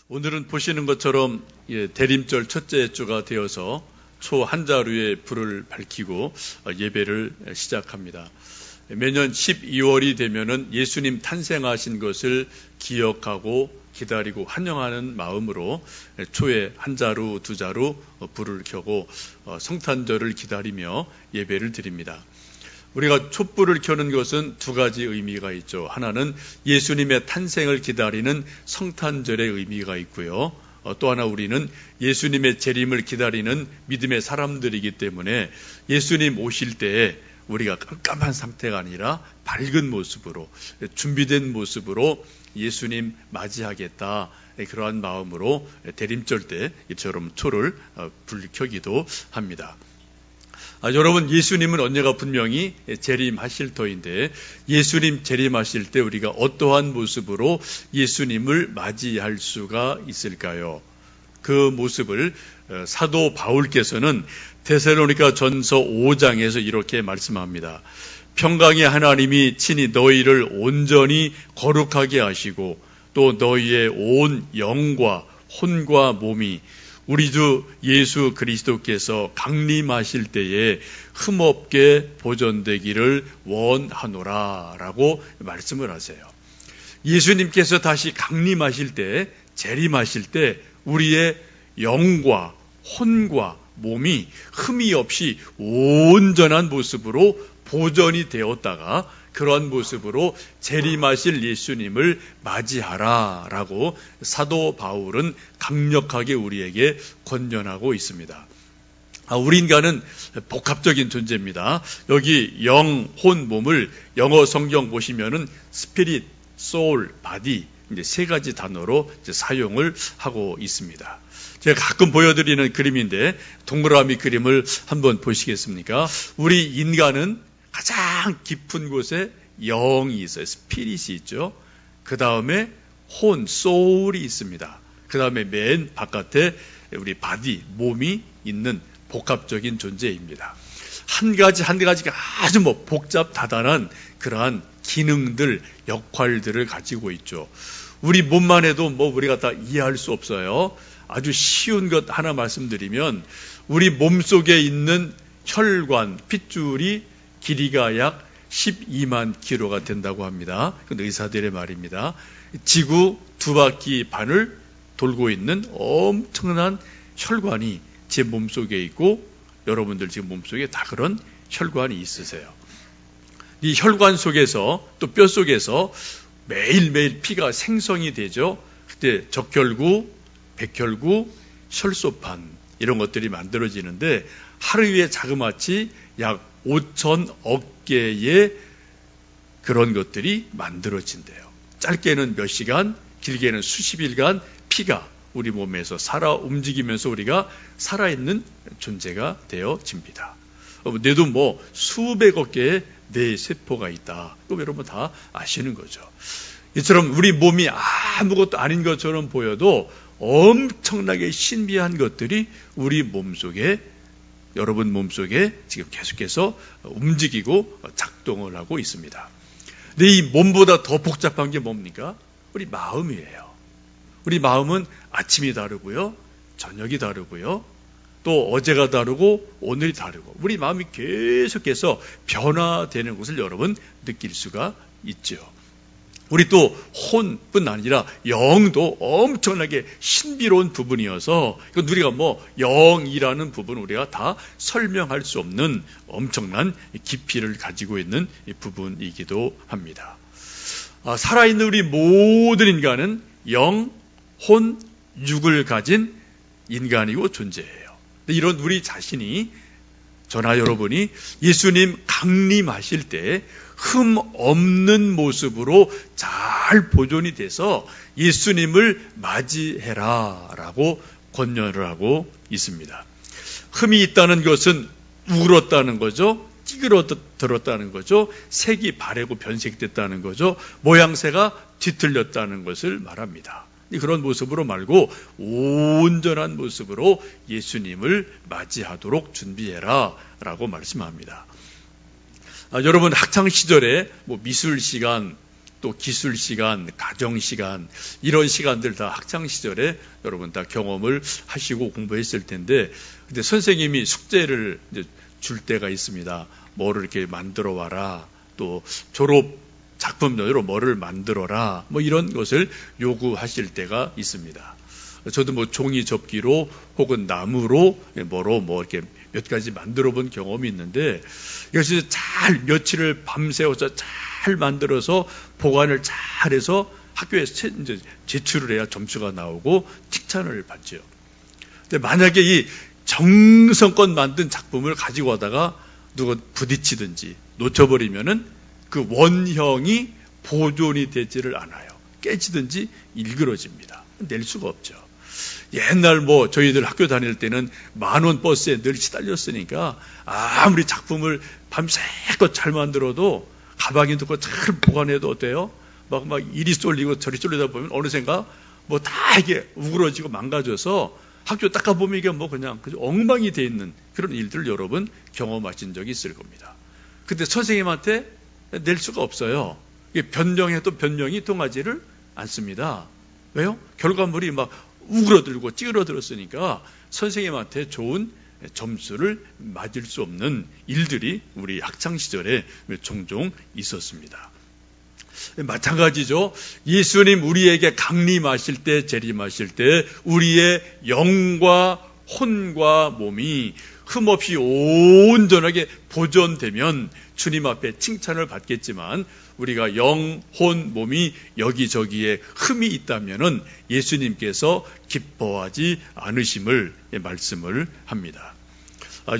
오늘은 보시는 것처럼 대림절 첫째 주가 되어서 초 한자루에 불을 밝히고 예배를 시작합니다. 매년 12월이 되면은 예수님 탄생하신 것을 기억하고 기다리고 환영하는 마음으로 초에 한 자루, 두 자루 불을 켜고 성탄절을 기다리며 예배를 드립니다. 우리가 촛불을 켜는 것은 두 가지 의미가 있죠. 하나는 예수님의 탄생을 기다리는 성탄절의 의미가 있고요. 또 하나 우리는 예수님의 재림을 기다리는 믿음의 사람들이기 때문에 예수님 오실 때에 우리가 깜깜한 상태가 아니라 밝은 모습으로 준비된 모습으로 예수님 맞이하겠다. 그러한 마음으로 대림절 때 이처럼 초를 불켜기도 합니다. 여러분, 예수님은 언제가 분명히 재림하실 터인데 예수님 재림하실 때 우리가 어떠한 모습으로 예수님을 맞이할 수가 있을까요? 그 모습을 사도 바울께서는 데살로니가 전서 5장에서 이렇게 말씀합니다. 평강의 하나님이 친히 너희를 온전히 거룩하게 하시고 또 너희의 온 영과 혼과 몸이 우리 주 예수 그리스도께서 강림하실 때에 흠없게 보존되기를 원하노라 라고 말씀을 하세요. 예수님께서 다시 강림하실 때, 재림하실 때 우리의 영과 혼과 몸이 흠이 없이 온전한 모습으로 보존이 되었다가 그러한 모습으로 재림하실 예수님을 맞이하라 라고 사도 바울은 강력하게 우리에게 권면하고 있습니다. 우리 인간은 복합적인 존재입니다. 여기 영, 혼, 몸을 영어 성경 보시면은 스피릿, 소울, 바디 이제 세 가지 단어로 이제 사용을 하고 있습니다. 제가 가끔 보여드리는 그림인데 동그라미 그림을 한번 보시겠습니까? 우리 인간은 가장 깊은 곳에 영이 있어요. 스피릿이 있죠. 그 다음에 혼, 소울이 있습니다. 그 다음에 맨 바깥에 우리 바디, 몸이 있는 복합적인 존재입니다. 한 가지가 아주 복잡다단한 그러한 기능들, 역할들을 가지고 있죠. 우리 몸만 해도 우리가 다 이해할 수 없어요. 아주 쉬운 것 하나 말씀드리면 우리 몸 속에 있는 혈관, 핏줄이 길이가 약 12만 킬로가 된다고 합니다. 그건 의사들의 말입니다. 지구 2바퀴 반을 돌고 있는 엄청난 혈관이 제 몸속에 있고 여러분들 지금 몸속에 다 그런 혈관이 있으세요. 이 혈관 속에서 또 뼈 속에서 매일매일 피가 생성이 되죠. 그때 적혈구, 백혈구, 혈소판 이런 것들이 만들어지는데 하루에 자그마치 약 5천억 개의 그런 것들이 만들어진대요. 짧게는 몇 시간, 길게는 수십일간 피가 우리 몸에서 살아 움직이면서 우리가 살아있는 존재가 되어집니다. 뇌도 수백억 개의 뇌세포가 있다. 그럼 여러분 다 아시는 거죠. 이처럼 우리 몸이 아무것도 아닌 것처럼 보여도 엄청나게 신비한 것들이 우리 몸속에 여러분 몸속에 지금 계속해서 움직이고 작동을 하고 있습니다. 근데 이 몸보다 더 복잡한 게 뭡니까? 우리 마음이에요. 우리 마음은 아침이 다르고요. 저녁이 다르고요. 또 어제가 다르고 오늘이 다르고 우리 마음이 계속해서 변화되는 것을 여러분 느낄 수가 있죠. 우리 또 혼뿐 아니라 영도 엄청나게 신비로운 부분이어서 이건 우리가 영이라는 부분 우리가 다 설명할 수 없는 엄청난 깊이를 가지고 있는 부분이기도 합니다. 살아있는 우리 모든 인간은 영, 혼, 육을 가진 인간이고 존재예요. 이런 우리 자신이 저나 여러분이 예수님 강림하실 때 흠 없는 모습으로 잘 보존이 돼서 예수님을 맞이해라 라고 권면을 하고 있습니다. 흠이 있다는 것은 울었다는 거죠. 찌그러들었다는 거죠. 색이 바래고 변색됐다는 거죠. 모양새가 뒤틀렸다는 것을 말합니다. 그런 모습으로 말고 온전한 모습으로 예수님을 맞이하도록 준비해라 라고 말씀합니다. 여러분 학창시절에 미술 시간 또 기술 시간, 가정 시간, 이런 시간들 다 학창 시절에 여러분 다 경험을 하시고 공부했을 텐데, 근데 선생님이 숙제를 이제 줄 때가 있습니다. 뭐를 이렇게 만들어 와라. 또 졸업 작품으로 뭐를 만들어라. 뭐 이런 것을 요구하실 때가 있습니다. 저도 뭐 종이 접기로 혹은 나무로 뭐로 뭐 이렇게 몇 가지 만들어 본 경험이 있는데, 이것을 잘 며칠을 밤새워서 잘 만들어서 보관을 잘 해서 학교에 이제 제출을 해야 점수가 나오고 칭찬을 받죠. 근데 만약에 이 정성껏 만든 작품을 가지고 와다가 누가 부딪히든지 놓쳐버리면은 그 원형이 보존이 되지를 않아요. 깨지든지 일그러집니다. 낼 수가 없죠. 옛날 뭐 저희들 학교 다닐 때는 10,000원 버스에 늘 시달렸으니까 아무리 작품을 밤새껏 잘 만들어도 가방에 넣고 잘 보관해도 어때요? 막 이리 쏠리고 저리 쏠리다 보면 어느샌가 뭐 다 이게 우그러지고 망가져서 학교 닦아보면 이게 뭐 그냥 엉망이 돼 있는 그런 일들을 여러분 경험하신 적이 있을 겁니다. 근데 선생님한테 낼 수가 없어요. 변명해도 변명이 통하지를 않습니다. 왜요? 결과물이 막 우그러들고 찌그러들었으니까 선생님한테 좋은 점수를 맞을 수 없는 일들이 우리 학창시절에 종종 있었습니다. 마찬가지죠. 예수님 우리에게 강림하실 때, 재림하실 때 우리의 영과 혼과 몸이 흠없이 온전하게 보존되면 주님 앞에 칭찬을 받겠지만, 우리가 영, 혼, 몸이 여기저기에 흠이 있다면은 예수님께서 기뻐하지 않으심을 말씀을 합니다.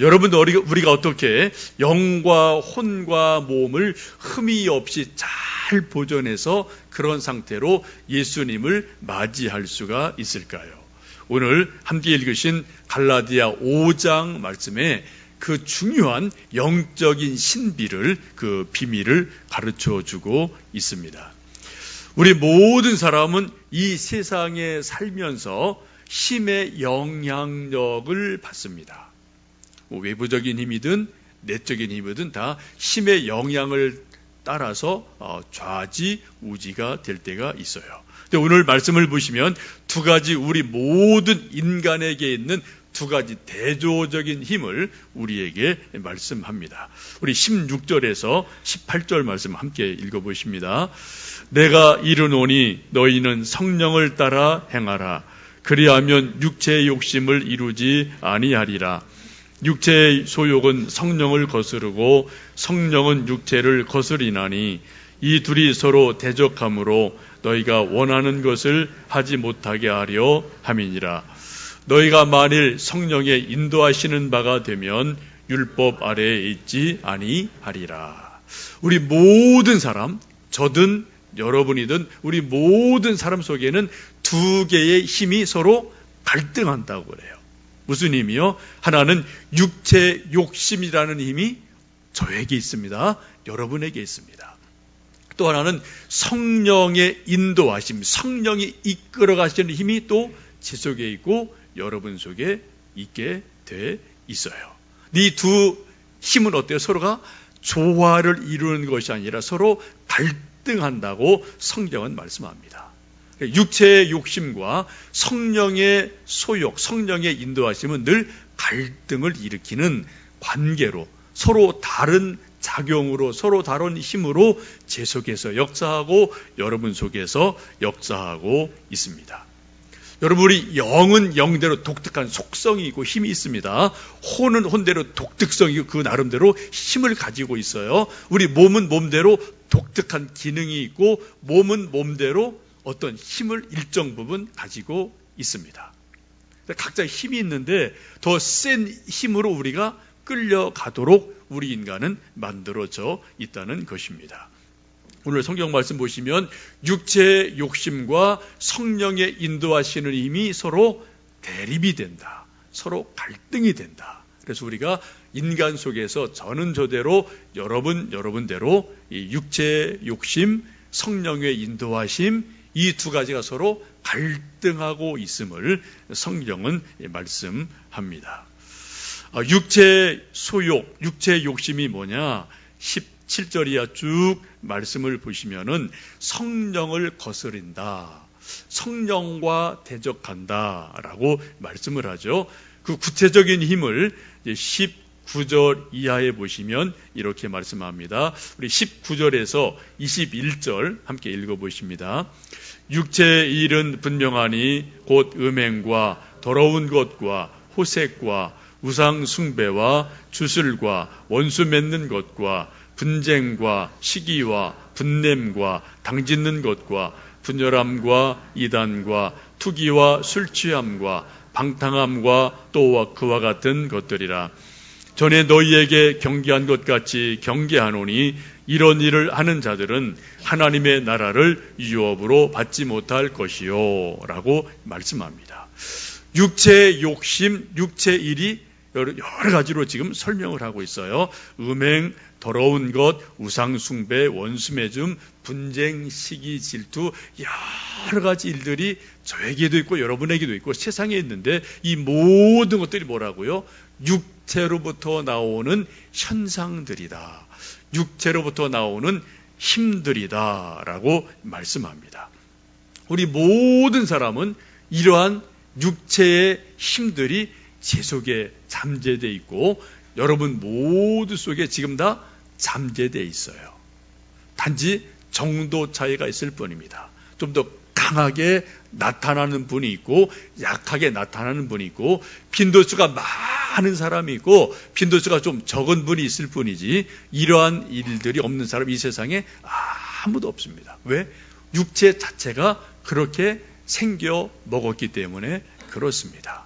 여러분도 우리가 어떻게 영과 혼과 몸을 흠이 없이 잘 보존해서 그런 상태로 예수님을 맞이할 수가 있을까요? 오늘 함께 읽으신 갈라디아 5장 말씀에 그 중요한 영적인 신비를, 그 비밀을 가르쳐 주고 있습니다. 우리 모든 사람은 이 세상에 살면서 힘의 영향력을 받습니다. 외부적인 힘이든 내적인 힘이든 다 힘의 영향을 따라서 좌지우지가 될 때가 있어요. 근데 오늘 말씀을 보시면 두 가지, 우리 모든 인간에게 있는 두 가지 대조적인 힘을 우리에게 말씀합니다. 우리 16절에서 18절 말씀 함께 읽어보십니다. 내가 이르노니 너희는 성령을 따라 행하라. 그리하면 육체의 욕심을 이루지 아니하리라. 육체의 소욕은 성령을 거스르고 성령은 육체를 거스리나니 이 둘이 서로 대적하므로 너희가 원하는 것을 하지 못하게 하려 함이니라. 너희가 만일 성령의 인도하시는 바가 되면 율법 아래에 있지 아니하리라. 우리 모든 사람, 저든 여러분이든 우리 모든 사람 속에는 두 개의 힘이 서로 갈등한다고 그래요. 무슨 힘이요? 하나는 육체 욕심이라는 힘이 저에게 있습니다. 여러분에게 있습니다. 또 하나는 성령의 인도하심, 성령이 이끌어 가시는 힘이 또 제 속에 있고 여러분 속에 있게 돼 있어요. 이 두 힘은 어때요? 서로가 조화를 이루는 것이 아니라 서로 갈등한다고 성경은 말씀합니다. 육체의 욕심과 성령의 소욕, 성령의 인도하심은 늘 갈등을 일으키는 관계로, 서로 다른 작용으로, 서로 다른 힘으로 제 속에서 역사하고 여러분 속에서 역사하고 있습니다. 여러분, 우리 영은 영대로 독특한 속성이 있고 힘이 있습니다. 혼은 혼대로 독특성이 있고 그 나름대로 힘을 가지고 있어요. 우리 몸은 몸대로 독특한 기능이 있고 몸은 몸대로 어떤 힘을 일정 부분 가지고 있습니다. 각자 힘이 있는데 더 센 힘으로 우리가 끌려가도록 우리 인간은 만들어져 있다는 것입니다. 오늘 성경 말씀 보시면 육체의 욕심과 성령의 인도하시는 힘이 서로 대립이 된다. 서로 갈등이 된다. 그래서 우리가 인간 속에서 저는 저대로 여러분대로 이 육체의 욕심, 성령의 인도하심, 이 두 가지가 서로 갈등하고 있음을 성경은 말씀합니다. 육체의 소욕, 육체의 욕심이 뭐냐? 7절 쭉 말씀을 보시면은 성령을 거스린다, 성령과 대적한다라고 말씀을 하죠. 그 구체적인 힘을 19절 이하에 보시면 이렇게 말씀합니다. 우리 19절에서 21절 함께 읽어보십니다. 육체의 일은 분명하니 곧 음행과 더러운 것과 호색과 우상 숭배와 주술과 원수 맺는 것과 분쟁과 시기와 분냄과 당짓는 것과 분열함과 이단과 투기와 술취함과 방탕함과 또 그와 같은 것들이라. 전에 너희에게 경계한 것 같이 경계하노니 이런 일을 하는 자들은 하나님의 나라를 유업으로 받지 못할 것이요 라고 말씀합니다. 육체의 욕심, 육체의 일이 여러 가지로 지금 설명을 하고 있어요. 음행, 더러운 것, 우상 숭배, 원수 맺음, 분쟁, 시기, 질투, 여러 가지 일들이 저에게도 있고 여러분에게도 있고 세상에 있는데 이 모든 것들이 뭐라고요? 육체로부터 나오는 현상들이다. 육체로부터 나오는 힘들이다 라고 말씀합니다. 우리 모든 사람은 이러한 육체의 힘들이 제 속에 잠재되어 있고 여러분 모두 속에 지금 다 잠재되어 있어요. 단지 정도 차이가 있을 뿐입니다. 좀 더 강하게 나타나는 분이 있고 약하게 나타나는 분이 있고 빈도수가 많은 사람이 있고 빈도수가 좀 적은 분이 있을 뿐이지 이러한 일들이 없는 사람 이 세상에 아무도 없습니다. 왜? 육체 자체가 그렇게 생겨 먹었기 때문에 그렇습니다.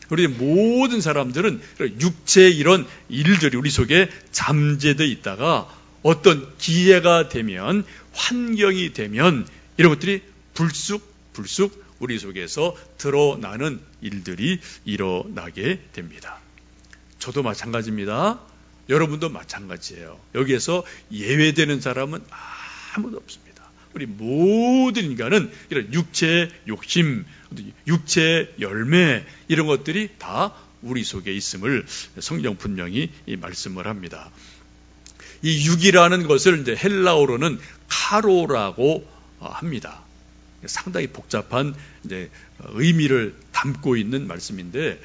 우리 모든 사람들은 육체의 이런 일들이 우리 속에 잠재되어 있다가 어떤 기회가 되면 환경이 되면 이런 것들이 불쑥 우리 속에서 드러나는 일들이 일어나게 됩니다. 저도 마찬가지입니다. 여러분도 마찬가지예요. 여기에서 예외되는 사람은 아무도 없습니다. 우리 모든 인간은 이런 육체의 욕심, 육체의 열매 이런 것들이 다 우리 속에 있음을 성경 분명히 말씀을 합니다. 이 육이라는 것을 이제 헬라어로는 카로라고 합니다. 상당히 복잡한 이제 의미를 담고 있는 말씀인데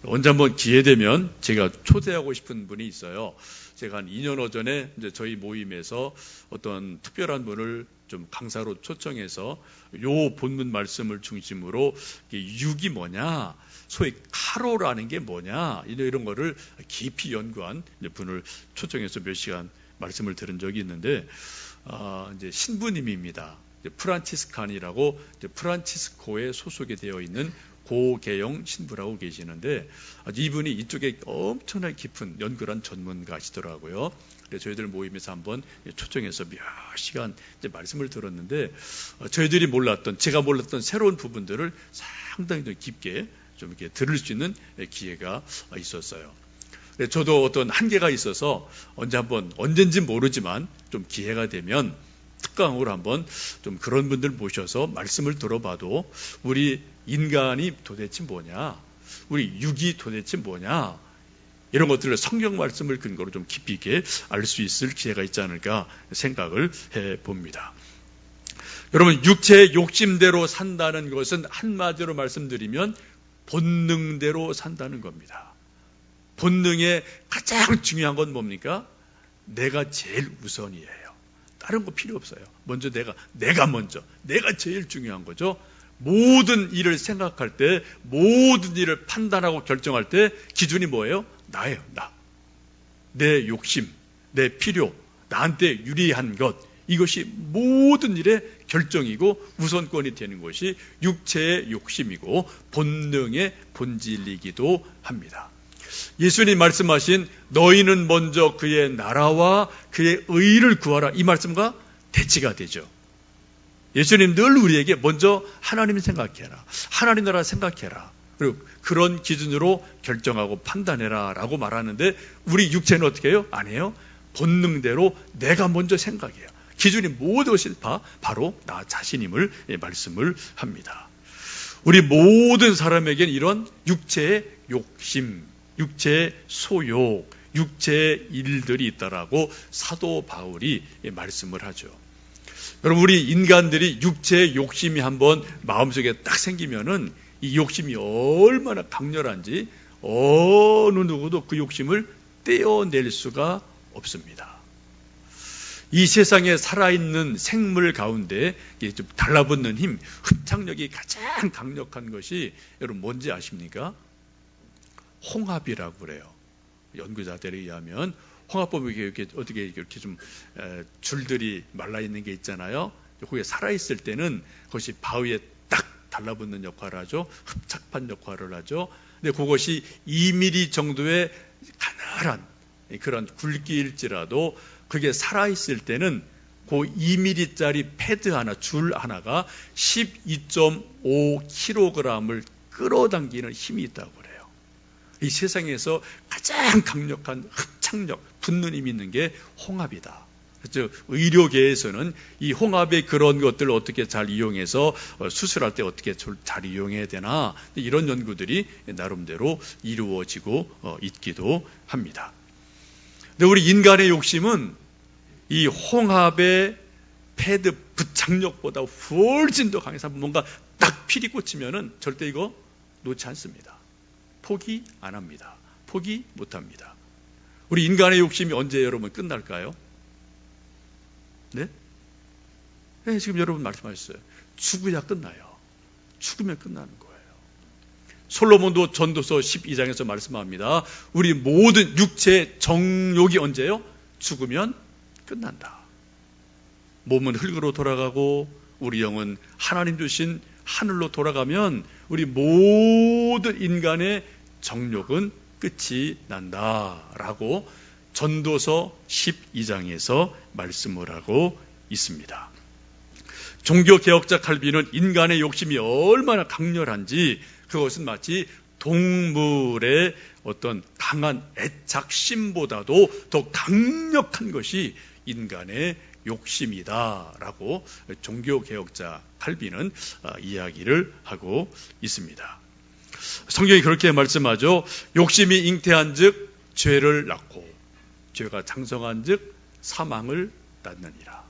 언제 한번 기회 되면 제가 초대하고 싶은 분이 있어요. 제가 한 2년 전에 이제 저희 모임에서 어떤 특별한 분을 좀 강사로 초청해서 요 본문 말씀을 중심으로 육이 뭐냐, 소위 카로라는 게 뭐냐 이런 거를 깊이 연구한 분을 초청해서 몇 시간 말씀을 들은 적이 있는데 이제 신부님입니다. 프란치스칸이라고 프란치스코에 소속이 되어 있는 고계영 신부라고 계시는데 이분이 이쪽에 엄청나게 깊은 연구한 전문가시더라고요. 그래서 저희들 모임에서 한번 초청해서 몇 시간 이제 말씀을 들었는데 저희들이 몰랐던 제가 몰랐던 새로운 부분들을 상당히 좀 깊게 좀 이렇게 들을 수 있는 기회가 있었어요. 저도 어떤 한계가 있어서 언젠지 모르지만 좀 기회가 되면 특강으로 한번 좀 그런 분들 모셔서 말씀을 들어봐도 우리 인간이 도대체 뭐냐, 우리 육이 도대체 뭐냐 이런 것들을 성경 말씀을 근거로 좀 깊이 있게 알 수 있을 기회가 있지 않을까 생각을 해봅니다. 여러분 육체의 욕심대로 산다는 것은 한마디로 말씀드리면 본능대로 산다는 겁니다. 본능의 가장 중요한 건 뭡니까? 내가 제일 우선이에요. 다른 거 필요 없어요. 먼저 내가 제일 중요한 거죠. 모든 일을 생각할 때, 모든 일을 판단하고 결정할 때 기준이 뭐예요? 나예요, 나. 내 욕심, 내 필요, 나한테 유리한 것, 이것이 모든 일의 결정이고 우선권이 되는 것이 육체의 욕심이고 본능의 본질이기도 합니다. 예수님 말씀하신 너희는 먼저 그의 나라와 그의 의를 구하라 이 말씀과 대치가 되죠. 예수님 늘 우리에게 먼저 하나님 생각해라, 하나님 나라 생각해라, 그리고 그런 기준으로 결정하고 판단해라 라고 말하는데 우리 육체는 어떻게 해요? 안 해요. 본능대로 내가 먼저 생각해요. 기준이 모든 것이 바로 나 자신임을 말씀을 합니다. 우리 모든 사람에게는 이런 육체의 욕심, 육체의 소욕, 육체의 일들이 있다라고 사도 바울이 말씀을 하죠. 여러분, 우리 인간들이 육체의 욕심이 한번 마음속에 딱 생기면은 이 욕심이 얼마나 강렬한지 어느 누구도 그 욕심을 떼어낼 수가 없습니다. 이 세상에 살아있는 생물 가운데 좀 달라붙는 힘, 흡착력이 가장 강력한 것이 여러분 뭔지 아십니까? 홍합이라고 그래요. 연구자들에 의하면 홍합보면 이렇게 어떻게 이렇게 좀 줄들이 말라 있는 게 있잖아요. 거기에 살아 있을 때는 그것이 바위에 딱 달라붙는 역할을 하죠. 흡착판 역할을 하죠. 근데 그것이 2mm 정도의 가늘한 그런 굵기일지라도 그게 살아있을 때는 그 2mm짜리 패드 하나, 줄 하나가 12.5kg을 끌어당기는 힘이 있다고 그래요. 이 세상에서 가장 강력한 흡착력, 붙는 힘이 있는 게 홍합이다. 그렇죠? 의료계에서는 이 홍합의 그런 것들을 어떻게 잘 이용해서 수술할 때 어떻게 잘 이용해야 되나, 이런 연구들이 나름대로 이루어지고 있기도 합니다. 근데 우리 인간의 욕심은 이 홍합의 패드 부착력보다 훨씬 더 강해서 뭔가 딱 필이 꽂히면은 절대 이거 놓지 않습니다. 포기 안 합니다. 포기 못 합니다. 우리 인간의 욕심이 언제 여러분 끝날까요? 네? 네, 지금 여러분 말씀하셨어요. 죽어야 끝나요. 죽으면 끝나는 거예요. 솔로몬도 전도서 12장에서 말씀합니다. 우리 모든 육체의 정욕이 언제요? 죽으면 끝난다. 몸은 흙으로 돌아가고 우리 영은 하나님 주신 하늘로 돌아가면 우리 모든 인간의 정욕은 끝이 난다라고 전도서 12장에서 말씀을 하고 있습니다. 종교개혁자 칼빈은 인간의 욕심이 얼마나 강렬한지 그것은 마치 동물의 어떤 강한 애착심보다도 더 강력한 것이 인간의 욕심이다라고 종교개혁자 칼빈은 이야기를 하고 있습니다. 성경이 그렇게 말씀하죠. 욕심이 잉태한즉 죄를 낳고 죄가 장성한즉 사망을 낳느니라.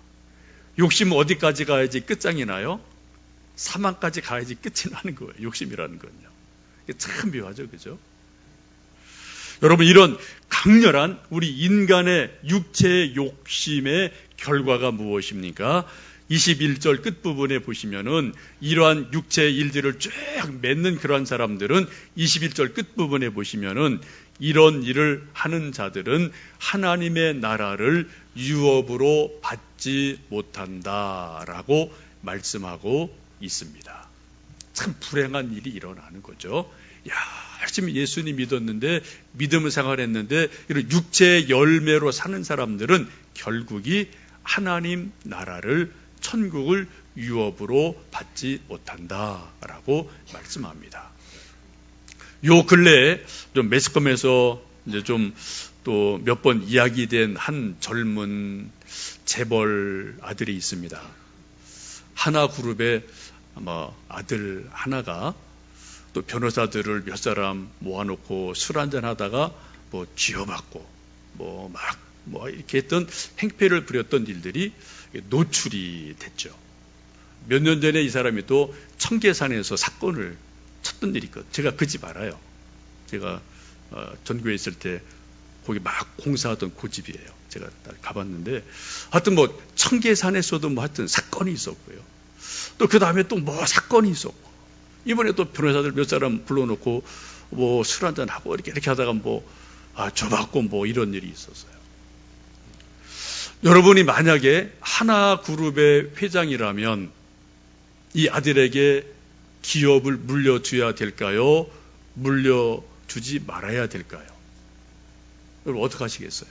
욕심은 어디까지 가야지 끝장이 나요? 사망까지 가야지 끝이 나는 거예요. 욕심이라는 건요. 이게 참 묘하죠, 그죠? 여러분, 이런 강렬한 우리 인간의 육체의 욕심의 결과가 무엇입니까? 21절 끝부분에 보시면은 이러한 육체의 일들을 쭉 맺는 그러한 사람들은 21절 끝부분에 보시면은 이런 일을 하는 자들은 하나님의 나라를 유업으로 받지 못한다라고 말씀하고 있습니다. 참 불행한 일이 일어나는 거죠. 열심히 예수님 믿었는데 믿음을 생활했는데 이런 육체의 열매로 사는 사람들은 결국이 하나님 나라를 천국을 유업으로 받지 못한다라고 말씀합니다. 요 근래에 좀 매스컴에서 이제 좀 또 몇 번 이야기된 한 젊은 재벌 아들이 있습니다. 하나 그룹에 아마 아들 하나가 또 변호사들을 몇 사람 모아놓고 술 한잔 하다가 뭐 쥐어맞고 뭐 이렇게 했던 행패를 부렸던 일들이 노출이 됐죠. 몇 년 전에 이 사람이 또 청계산에서 사건을 쳤던 일이 있거든요. 제가 그 집 알아요. 제가 전교에 있을 때 거기 막 공사하던 그 집이에요. 제가 가봤는데 하여튼 뭐 청계산에서도 뭐 하여튼 사건이 있었고요. 또 그 다음에 또 뭐 사건이 있었고 이번에 또 변호사들 몇 사람 불러놓고 뭐 술 한잔 하고 이렇게 하다가 줘봤고 뭐 이런 일이 있었어요. 여러분이 만약에 하나 그룹의 회장이라면 이 아들에게 기업을 물려줘야 될까요? 물려주지 말아야 될까요? 여러분 어떻게 하시겠어요?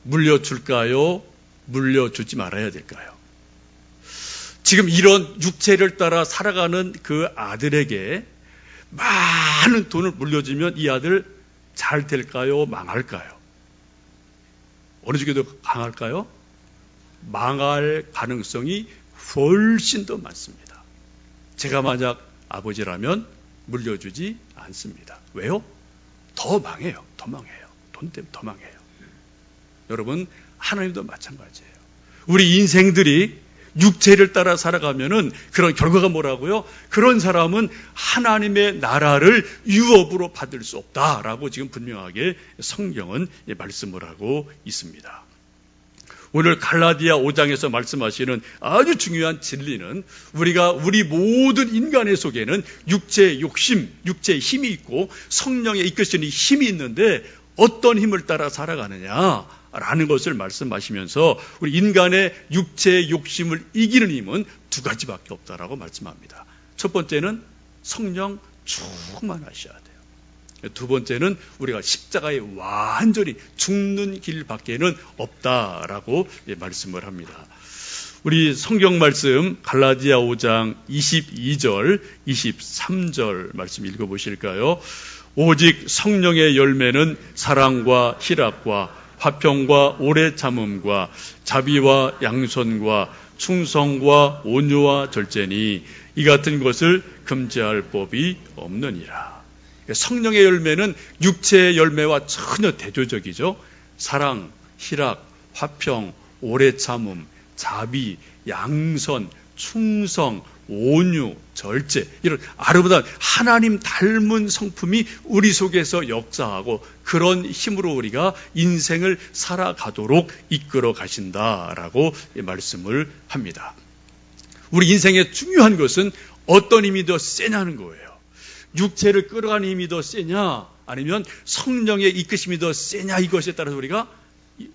물려줄까요? 물려주지 말아야 될까요? 지금 이런 육체를 따라 살아가는 그 아들에게 많은 돈을 물려주면 이 아들 잘 될까요? 망할까요? 어느 쪽이 더 강할까요? 망할 가능성이 훨씬 더 많습니다. 제가 만약 아버지라면 물려주지 않습니다. 왜요? 더 더 망해요. 더 망해요. 돈 때문에 더 망해요. 여러분, 하나님도 마찬가지예요. 우리 인생들이 육체를 따라 살아가면은 그런 결과가 뭐라고요? 그런 사람은 하나님의 나라를 유업으로 받을 수 없다라고 지금 분명하게 성경은 말씀을 하고 있습니다. 오늘 갈라디아 5장에서 말씀하시는 아주 중요한 진리는 우리 모든 인간의 속에는 육체의 욕심, 육체의 힘이 있고 성령의 이끄시는 힘이 있는데 어떤 힘을 따라 살아가느냐라는 것을 말씀하시면서 우리 인간의 육체의 욕심을 이기는 힘은 두 가지밖에 없다라고 말씀합니다. 첫 번째는 성령 충만하셔야 돼요. 두 번째는 우리가 십자가에 완전히 죽는 길밖에는 없다라고 말씀을 합니다. 우리 성경 말씀 갈라디아 5장 22절, 23절 말씀 읽어보실까요? 오직 성령의 열매는 사랑과 희락과 화평과 오래 참음과 자비와 양선과 충성과 온유와 절제니 이 같은 것을 금지할 법이 없느니라. 성령의 열매는 육체의 열매와 전혀 대조적이죠. 사랑, 희락, 화평, 오래 참음, 자비, 양선, 충성, 온유, 절제, 이런 아름다운 하나님 닮은 성품이 우리 속에서 역사하고 그런 힘으로 우리가 인생을 살아가도록 이끌어 가신다라고 말씀을 합니다. 우리 인생의 중요한 것은 어떤 힘이 더 세냐는 거예요. 육체를 끌어가는 힘이 더 세냐 아니면 성령의 이끄심이 더 세냐, 이것에 따라서 우리가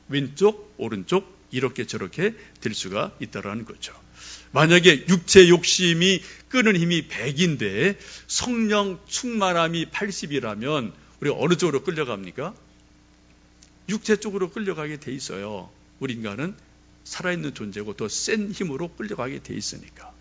왼쪽 오른쪽 이렇게 저렇게 될 수가 있다는 거죠. 만약에 육체 욕심이 끄는 힘이 100인데 성령 충만함이 80이라면 우리가 어느 쪽으로 끌려갑니까? 육체 쪽으로 끌려가게 돼 있어요. 우리 인간은 살아있는 존재고 더 센 힘으로 끌려가게 돼 있으니까.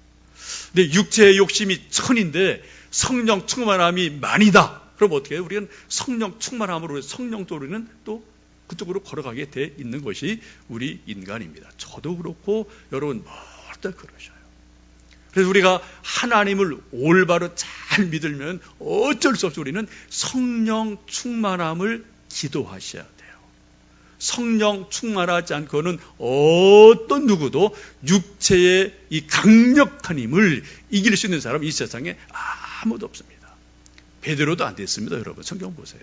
근데 육체의 욕심이 1000인데 성령 충만함이 만이다. 그럼 어떻게 해요? 우리는 성령 충만함으로 성령도 우리는 또 그쪽으로 걸어가게 돼 있는 것이 우리 인간입니다. 저도 그렇고 여러분 모두 그러셔요. 그래서 우리가 하나님을 올바로 잘 믿으면 어쩔 수 없이 우리는 성령 충만함을 기도하셔야 돼요. 성령 충만하지 않고는 어떤 누구도 육체의 이 강력한 힘을 이길 수 있는 사람은 이 세상에 아무도 없습니다. 베드로도 안 됐습니다. 여러분 성경 보세요.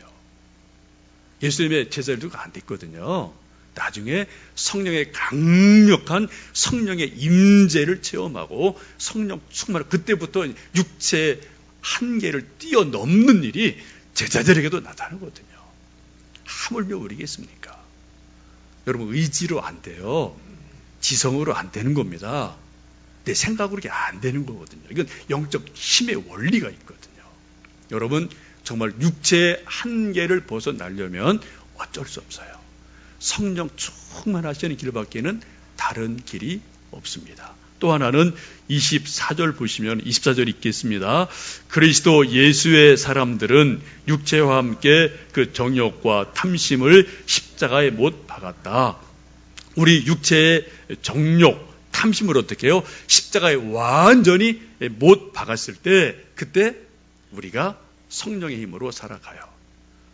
예수님의 제자들도 안 됐거든요. 나중에 성령의 강력한 성령의 임재를 체험하고 성령 충만을 그때부터 육체의 한계를 뛰어넘는 일이 제자들에게도 나타나거든요. 하물며 우리겠습니까? 여러분 의지로 안 돼요. 지성으로 안 되는 겁니다. 내 생각으로 이게 안 되는 거거든요. 이건 영적 힘의 원리가 있거든요. 여러분 정말 육체의 한계를 벗어나려면 어쩔 수 없어요. 성령 충만하시는 길밖에는 다른 길이 없습니다. 또 하나는 24절 보시면 24절 읽겠습니다. 그리스도 예수의 사람들은 육체와 함께 그 정욕과 탐심을 십자가에 못 박았다. 우리 육체의 정욕, 탐심을 어떻게 해요? 십자가에 완전히 못 박았을 때 그때 우리가 성령의 힘으로 살아가요.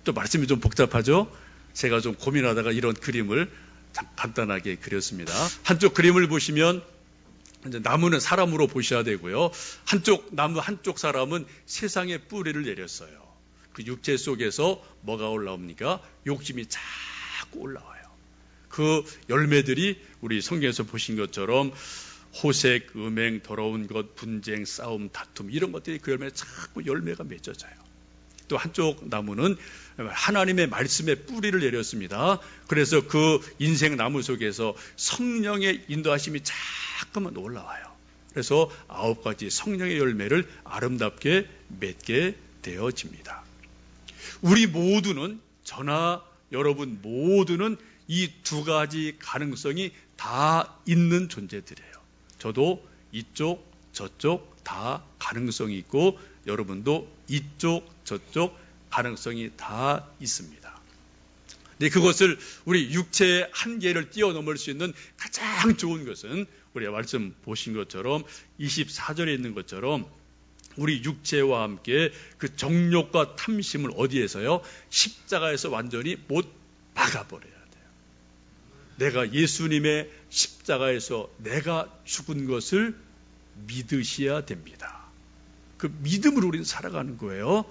또 말씀이 좀 복잡하죠? 제가 좀 고민하다가 이런 그림을 간단하게 그렸습니다. 한쪽 그림을 보시면 이제 나무는 사람으로 보셔야 되고요. 나무 한쪽 사람은 세상의 뿌리를 내렸어요. 그 육체 속에서 뭐가 올라옵니까? 욕심이 자꾸 올라와요. 그 열매들이 우리 성경에서 보신 것처럼 호색, 음행, 더러운 것, 분쟁, 싸움, 다툼 이런 것들이 그 열매에 자꾸 열매가 맺어져요. 또 한쪽 나무는 하나님의 말씀에 뿌리를 내렸습니다. 그래서 그 인생 나무 속에서 성령의 인도하심이 자꾸만 올라와요. 그래서 9가지 성령의 열매를 아름답게 맺게 되어집니다. 우리 모두는 저나 여러분 모두는 이 2가지 가능성이 다 있는 존재들이에요. 저도 이쪽 저쪽 다 가능성이 있고 여러분도 이쪽 저쪽 가능성이 다 있습니다. 근데 그것을 우리 육체의 한계를 뛰어넘을 수 있는 가장 좋은 것은 우리가 말씀 보신 것처럼 24절에 있는 것처럼 우리 육체와 함께 그 정욕과 탐심을 어디에서요? 십자가에서 완전히 못 박아버려야 돼요. 내가 예수님의 십자가에서 내가 죽은 것을 믿으셔야 됩니다. 그 믿음으로 우리는 살아가는 거예요.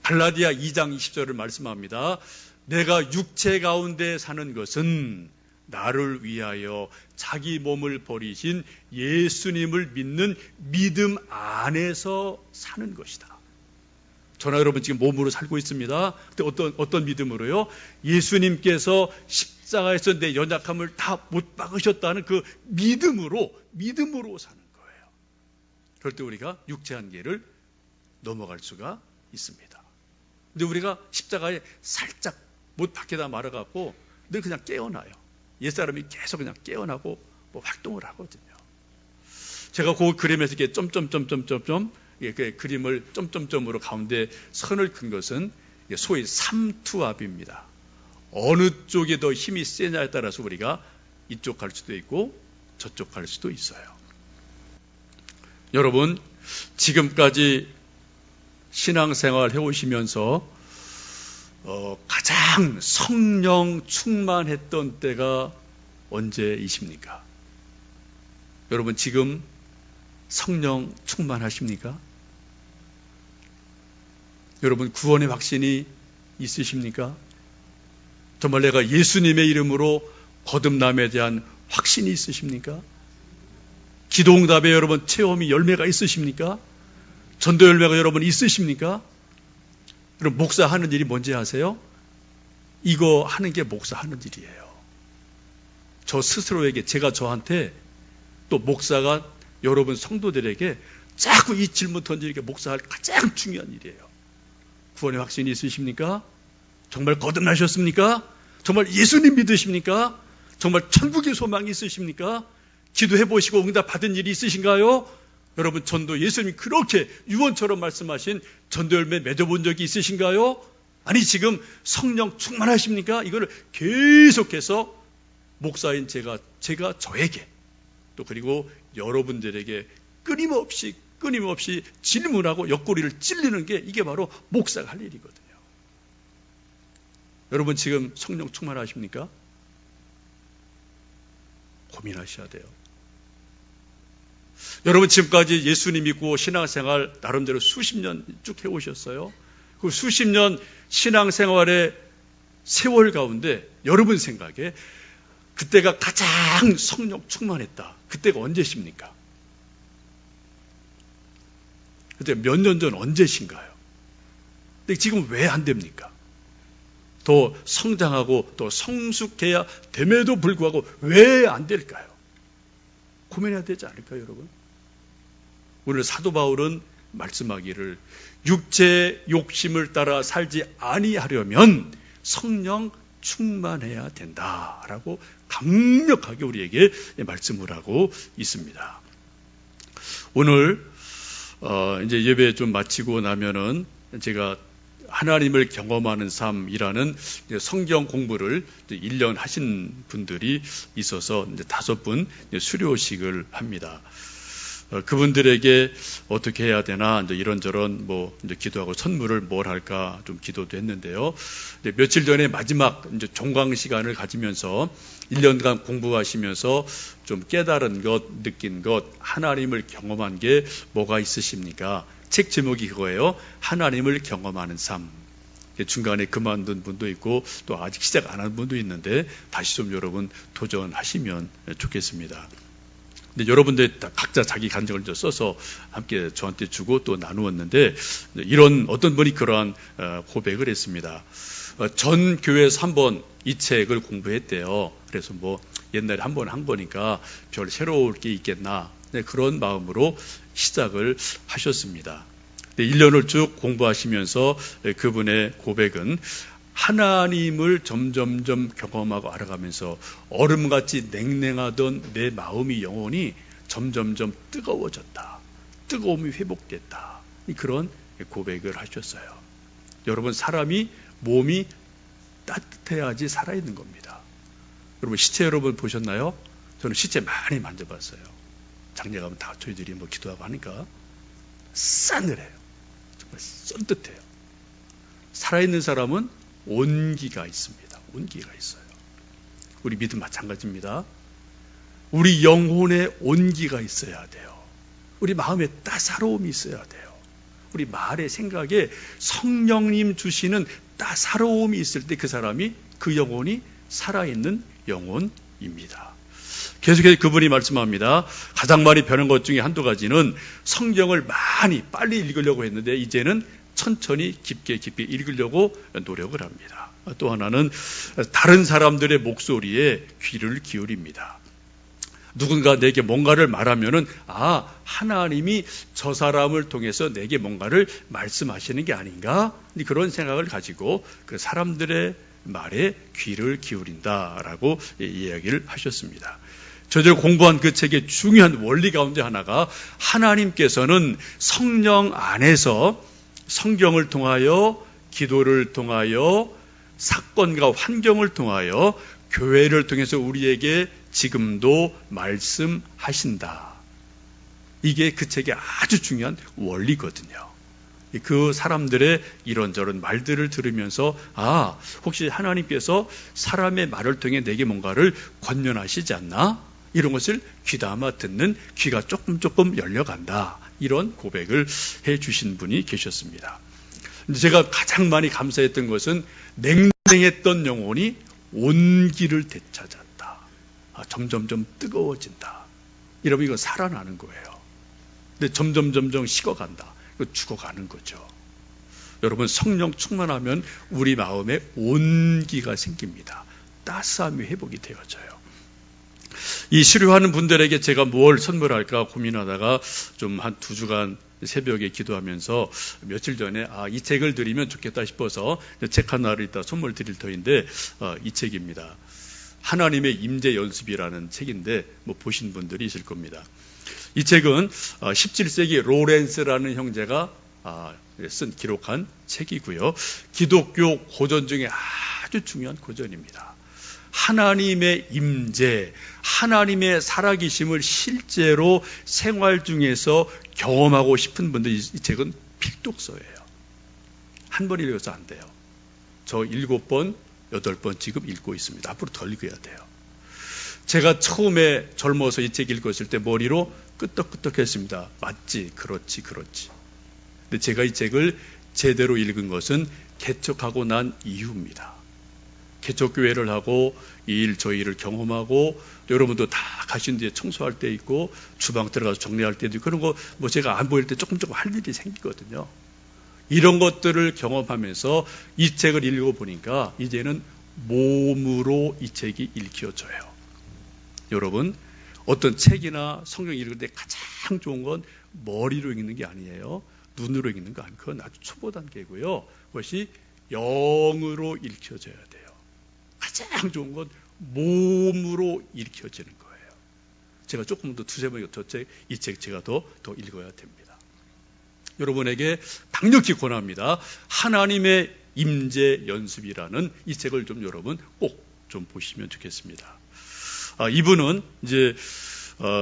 갈라디아 2장 20절을 말씀합니다. 내가 육체 가운데 사는 것은 나를 위하여 자기 몸을 버리신 예수님을 믿는 믿음 안에서 사는 것이다. 저나 여러분 지금 몸으로 살고 있습니다. 근데 어떤 믿음으로요? 예수님께서 십자가에서 내 연약함을 다 못 박으셨다는 그 믿음으로 사는 거예요. 그럴 때 우리가 육체 한계를 넘어갈 수가 있습니다. 근데 우리가 십자가에 살짝 못 박혀다 말아갖고 늘 그냥 깨어나요. 옛사람이 계속 그냥 깨어나고 뭐 활동을 하거든요. 제가 그 그림에서 이렇게 점점점점점점 이렇게 그림을 점점점으로 가운데 선을 큰 것은 소위 삼투압입니다. 어느 쪽에 더 힘이 세냐에 따라서 우리가 이쪽 갈 수도 있고 저쪽 갈 수도 있어요. 여러분, 지금까지 신앙생활 해오시면서 가장 성령 충만했던 때가 언제이십니까? 여러분 지금 성령 충만하십니까? 여러분 구원의 확신이 있으십니까? 정말 내가 예수님의 이름으로 거듭남에 대한 확신이 있으십니까? 기도응답에 여러분 체험이 열매가 있으십니까? 전도 열매가 여러분 있으십니까? 여러분 목사 하는 일이 뭔지 아세요? 이거 하는 게 목사 하는 일이에요. 저 스스로에게, 제가 저한테, 또 목사가 여러분 성도들에게 자꾸 이 질문 던지는 게 목사할 가장 중요한 일이에요. 구원의 확신이 있으십니까? 정말 거듭나셨습니까? 정말 예수님 믿으십니까? 정말 천국의 소망이 있으십니까? 기도해 보시고 응답 받은 일이 있으신가요? 여러분 전도 예수님이 그렇게 유언처럼 말씀하신 전도 열매 맺어본 적이 있으신가요? 아니 지금 성령 충만하십니까? 이거를 계속해서 목사인 제가 저에게 또 그리고 여러분들에게 끊임없이 질문하고 옆구리를 찔리는 게 이게 바로 목사가 할 일이거든요. 여러분 지금 성령 충만하십니까? 고민하셔야 돼요. 여러분 지금까지 예수님 믿고 신앙생활 나름대로 수십 년 쭉 해오셨어요. 그 수십 년 신앙생활의 세월 가운데 여러분 생각에 그때가 가장 성령 충만했다. 그때가 언제십니까? 그때 몇 년 전 언제신가요? 근데 지금 왜 안 됩니까? 더 성장하고 더 성숙해야 됨에도 불구하고 왜 안 될까요? 고민해야 되지 않을까요, 여러분? 오늘 사도 바울은 말씀하기를 육체의 욕심을 따라 살지 아니하려면 성령 충만해야 된다라고 강력하게 우리에게 말씀을 하고 있습니다. 오늘 이제 예배 좀 마치고 나면은 제가 하나님을 경험하는 삶이라는 성경 공부를 1년 하신 분들이 있어서 이제 5분 수료식을 합니다. 그분들에게 어떻게 해야 되나 이제 이런저런 이제 기도하고 선물을 뭘 할까 좀 기도도 했는데요. 이제 며칠 전에 마지막 이제 종강 시간을 가지면서 1년간 공부하시면서 좀 깨달은 것, 느낀 것, 하나님을 경험한 게 뭐가 있으십니까? 책 제목이 그거예요. 하나님을 경험하는 삶. 중간에 그만둔 분도 있고 또 아직 시작 안 한 분도 있는데 다시 좀 여러분 도전하시면 좋겠습니다. 근데 여러분들 각자 자기 간증을 써서 함께 저한테 주고 또 나누었는데 이런 어떤 분이 그러한 고백을 했습니다. 전 교회에서 한번 이 책을 공부했대요. 그래서 옛날에 한 번 한 거니까 별 새로울 게 있겠나 그런 마음으로 시작을 하셨습니다. 1년을 쭉 공부하시면서 그분의 고백은 하나님을 점점점 경험하고 알아가면서 얼음같이 냉랭하던 내 마음이 영혼이 점점점 뜨거워졌다. 뜨거움이 회복됐다. 그런 고백을 하셨어요. 여러분 사람이 몸이 따뜻해야지 살아있는 겁니다. 여러분 시체 여러분 보셨나요? 저는 시체 많이 만져봤어요. 장례 가면 다 저희들이 기도하고 하니까 싸늘해요. 정말 썬뜻해요. 살아있는 사람은 온기가 있습니다. 온기가 있어요. 우리 믿음 마찬가지입니다. 우리 영혼에 온기가 있어야 돼요. 우리 마음에 따사로움이 있어야 돼요. 우리 말의 생각에 성령님 주시는 따사로움이 있을 때 그 사람이, 그 영혼이 살아있는 영혼입니다. 계속해서 그분이 말씀합니다. 가장 많이 변한 것 중에 한두 가지는 성경을 많이 빨리 읽으려고 했는데 이제는 천천히 깊게 읽으려고 노력을 합니다. 또 하나는 다른 사람들의 목소리에 귀를 기울입니다. 누군가 내게 뭔가를 말하면은 하나님이 저 사람을 통해서 내게 뭔가를 말씀하시는 게 아닌가? 그런 생각을 가지고 그 사람들의 말에 귀를 기울인다라고 이야기를 하셨습니다. 저희가 공부한 그 책의 중요한 원리 가운데 하나가 하나님께서는 성령 안에서 성경을 통하여, 기도를 통하여, 사건과 환경을 통하여, 교회를 통해서 우리에게 지금도 말씀하신다. 이게 그 책의 아주 중요한 원리거든요. 그 사람들의 이런저런 말들을 들으면서 혹시 하나님께서 사람의 말을 통해 내게 뭔가를 권면하시지 않나? 이런 것을 귀담아 듣는 귀가 조금 열려간다. 이런 고백을 해 주신 분이 계셨습니다. 제가 가장 많이 감사했던 것은 냉랭했던 영혼이 온기를 되찾았다. 점점점 뜨거워진다. 여러분, 이거 살아나는 거예요. 근데 점점 식어간다. 이거 죽어가는 거죠. 여러분, 성령 충만하면 우리 마음에 온기가 생깁니다. 따스함이 회복이 되어져요. 이 수료하는 분들에게 제가 뭘 선물할까 고민하다가 좀 한 2주간 새벽에 기도하면서 며칠 전에 이 책을 드리면 좋겠다 싶어서 책 하나를 이따 선물 드릴 터인데 이 책입니다. 하나님의 임재 연습이라는 책인데 보신 분들이 있을 겁니다. 이 책은 17세기 로렌스라는 형제가 기록한 책이고요. 기독교 고전 중에 아주 중요한 고전입니다. 하나님의 임재, 하나님의 살아계심을 실제로 생활 중에서 경험하고 싶은 분들 이 책은 필독서예요. 한 번 읽어서 안 돼요. 저 7번, 8번 지금 읽고 있습니다. 앞으로 더 읽어야 돼요. 제가 처음에 젊어서 이 책 읽었을 때 머리로 끄떡끄떡했습니다. 맞지, 그렇지. 근데 제가 이 책을 제대로 읽은 것은 개척하고 난 이후입니다. 개척교회를 하고 저 일을 경험하고 여러분도 다 가신 뒤에 청소할 때 있고 주방 들어가서 정리할 때도 있고 그런 거 제가 안 보일 때 조금 할 일이 생기거든요. 이런 것들을 경험하면서 이 책을 읽어보니까 이제는 몸으로 이 책이 읽혀져요. 여러분, 어떤 책이나 성경 읽을 때 가장 좋은 건 머리로 읽는 게 아니에요. 눈으로 읽는 거 아니에요. 그건 아주 초보 단계고요. 그것이 영으로 읽혀져야 돼요. 가장 좋은 건 몸으로 읽혀지는 거예요. 제가 조금 더 2-3번 이 책 제가 더 읽어야 됩니다. 여러분에게 강력히 권합니다. 하나님의 임재 연습이라는 이 책을 좀 여러분 꼭 좀 보시면 좋겠습니다. 이분은 이제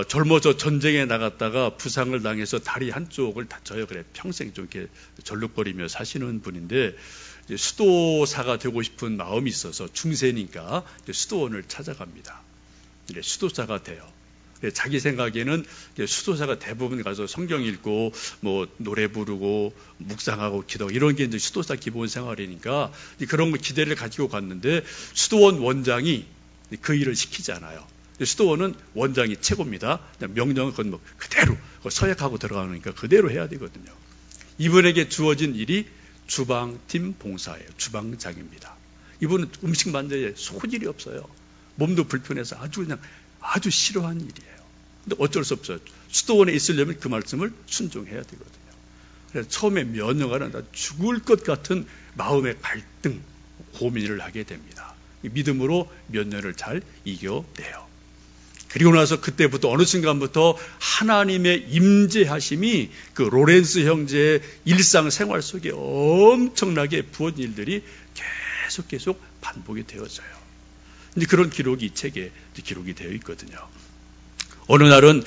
젊어서 전쟁에 나갔다가 부상을 당해서 다리 한쪽을 다쳐요. 그래 평생 좀 이렇게 절룩거리며 사시는 분인데 이제 수도사가 되고 싶은 마음이 있어서 중세니까 이제 수도원을 찾아갑니다. 이제 수도사가 돼요. 자기 생각에는 수도사가 대부분 가서 성경 읽고 노래 부르고 묵상하고 기도 이런 게 이제 수도사 기본 생활이니까 그런 거 기대를 가지고 갔는데 수도원 원장이 그 일을 시키잖아요. 수도원은 원장이 최고입니다. 명령은 그건 그대로 서약하고 들어가니까 그대로 해야 되거든요. 이분에게 주어진 일이 주방팀 봉사예요. 주방장입니다. 이분은 음식 만드는데 소질이 없어요. 몸도 불편해서 아주 싫어하는 일이에요. 근데 어쩔 수 없어요. 수도원에 있으려면 그 말씀을 순종해야 되거든요. 그래서 처음에 몇 년간은 죽을 것 같은 마음의 갈등, 고민을 하게 됩니다. 믿음으로 몇 년을 잘 이겨내요. 그리고 나서 그때부터 어느 순간부터 하나님의 임재하심이 그 로렌스 형제의 일상생활 속에 엄청나게 부은 일들이 계속 반복이 되어져요. 이제 그런 기록이 이 책에 기록이 되어 있거든요. 어느 날은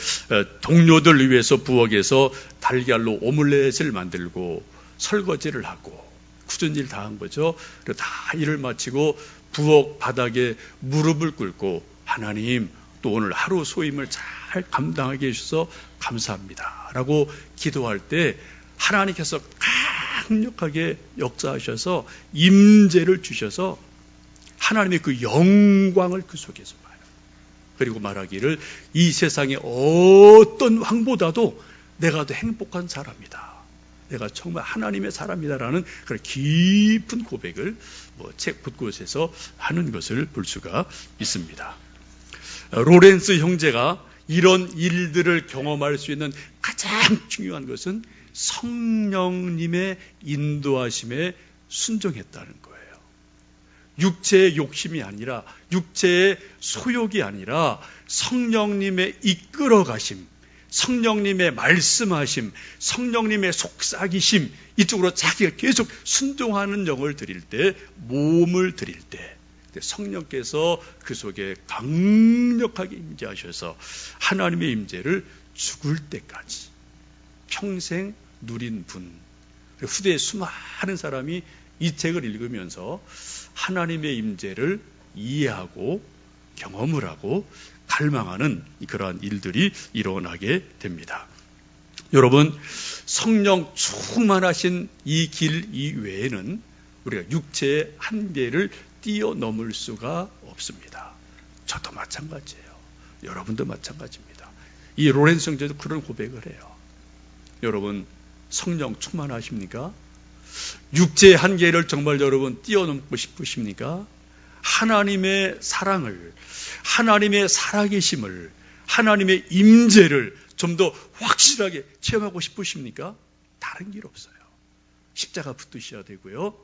동료들 위해서 부엌에서 달걀로 오믈렛을 만들고 설거지를 하고 굳은 일 다 한 거죠. 다 일을 마치고 부엌 바닥에 무릎을 꿇고 하나님 또 오늘 하루 소임을 잘 감당하게 해주셔서 감사합니다 라고 기도할 때 하나님께서 강력하게 역사하셔서 임재를 주셔서 하나님의 그 영광을 그 속에서 봐요. 그리고 말하기를 이 세상의 어떤 왕보다도 내가 더 행복한 사람이다. 내가 정말 하나님의 사람이다라는 그런 깊은 고백을 책 곳곳에서 하는 것을 볼 수가 있습니다. 로렌스 형제가 이런 일들을 경험할 수 있는 가장 중요한 것은 성령님의 인도하심에 순종했다는 거예요. 육체의 욕심이 아니라 육체의 소욕이 아니라 성령님의 이끌어 가심, 성령님의 말씀하심, 성령님의 속삭이심 이쪽으로 자기가 계속 순종하는 영을 드릴 때, 몸을 드릴 때 성령께서 그 속에 강력하게 임재하셔서 하나님의 임재를 죽을 때까지 평생 누린 분. 후대에 수많은 사람이 이 책을 읽으면서 하나님의 임재를 이해하고 경험을 하고 갈망하는 그러한 일들이 일어나게 됩니다. 여러분, 성령 충만하신 이 길 이외에는 우리가 육체의 한계를 뛰어넘을 수가 없습니다. 저도 마찬가지예요. 여러분도 마찬가지입니다. 이 로렌스 형제도 그런 고백을 해요. 여러분, 성령 충만하십니까? 육체의 한계를 정말 여러분 뛰어넘고 싶으십니까? 하나님의 사랑을, 하나님의 살아계심을, 하나님의 임재를 좀 더 확실하게 체험하고 싶으십니까? 다른 길 없어요. 십자가 붙드셔야 되고요.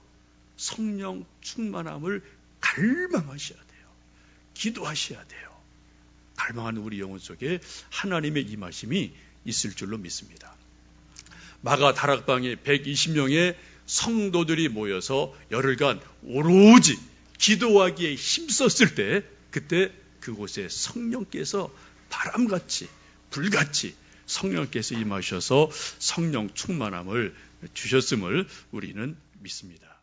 성령 충만함을 갈망하셔야 돼요. 기도하셔야 돼요. 갈망하는 우리 영혼 속에 하나님의 임하심이 있을 줄로 믿습니다. 마가 다락방에 120명의 성도들이 모여서 열흘간 오로지 기도하기에 힘썼을 때 그때 그곳에 성령께서 바람같이 불같이 성령께서 임하셔서 성령 충만함을 주셨음을 우리는 믿습니다.